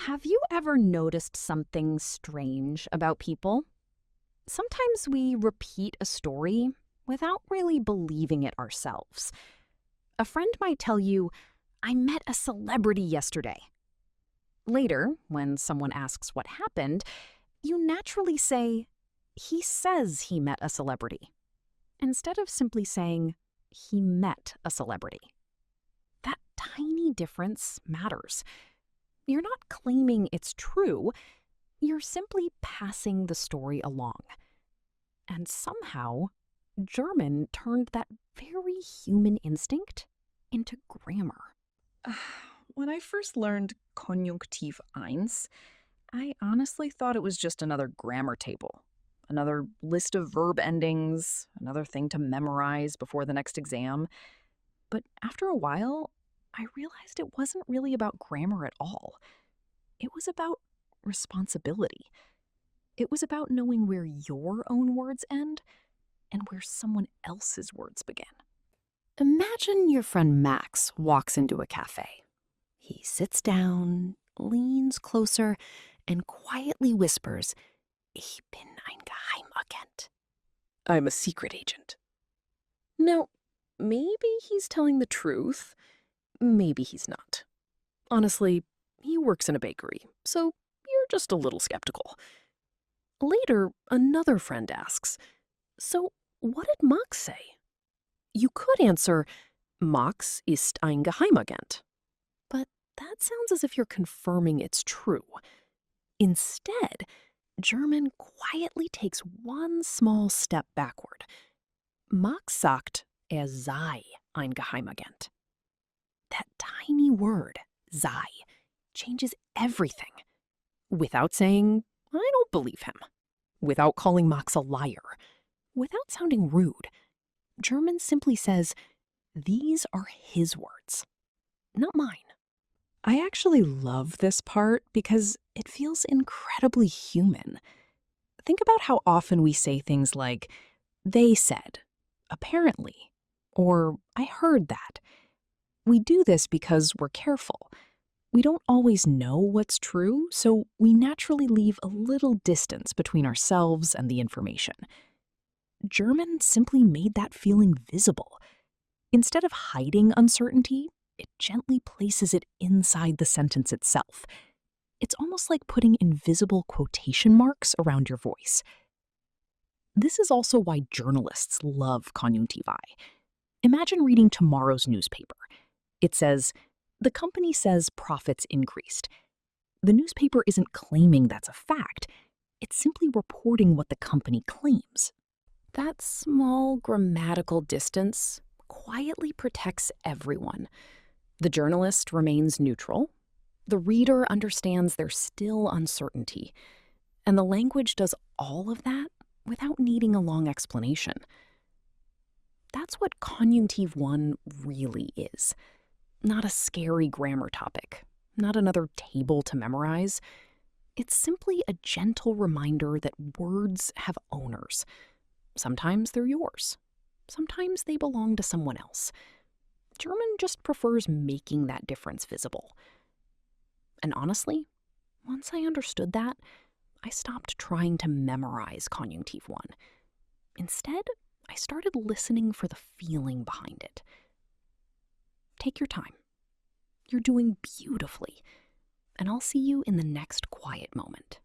Have you ever noticed something strange about people? Sometimes we repeat a story without really believing it ourselves. A friend might tell you, I met a celebrity yesterday. Later, when someone asks what happened, you naturally say, he says he met a celebrity, instead of simply saying, he met a celebrity. That tiny difference matters. You're not claiming it's true, you're simply passing the story along. And somehow, German turned that very human instinct into grammar. When I first learned Konjunktiv I, I honestly thought it was just another grammar table, another list of verb endings, another thing to memorize before the next exam. But after a while, I realized it wasn't really about grammar at all. It was about responsibility. It was about knowing where your own words end and where someone else's words begin. Imagine your friend Max walks into a cafe. He sits down, leans closer, and quietly whispers, Ich bin ein Geheimagent. I'm a secret agent. Now, maybe he's telling the truth. Maybe he's not. Honestly, he works in a bakery, so you're just a little skeptical. Later, another friend asks, so what did Max say? You could answer, Max ist ein Geheimagent. But that sounds as if you're confirming it's true. Instead, German quietly takes one small step backward. Max sagt, sei ein Geheimagent. That tiny word, sei, changes everything. Without saying, I don't believe him. Without calling Max a liar. Without sounding rude. German simply says, these are his words, not mine. I actually love this part because it feels incredibly human. Think about how often we say things like, they said, apparently, or I heard that. We do this because we're careful. We don't always know what's true, so we naturally leave a little distance between ourselves and the information. German simply made that feeling visible. Instead of hiding uncertainty, it gently places it inside the sentence itself. It's almost like putting invisible quotation marks around your voice. This is also why journalists love Konjunktiv I. Imagine reading tomorrow's newspaper. It says, the company says profits increased. The newspaper isn't claiming that's a fact. It's simply reporting what the company claims. That small grammatical distance quietly protects everyone. The journalist remains neutral. The reader understands there's still uncertainty. And the language does all of that without needing a long explanation. That's what Konjunktiv I really is. Not a scary grammar topic, not another table to memorize. It's simply a gentle reminder that words have owners. Sometimes they're yours. Sometimes they belong to someone else. German just prefers making that difference visible. And honestly, once I understood that, I stopped trying to memorize Konjunktiv I. Instead, I started listening for the feeling behind it. Take your time. You're doing beautifully. And I'll see you in the next quiet moment.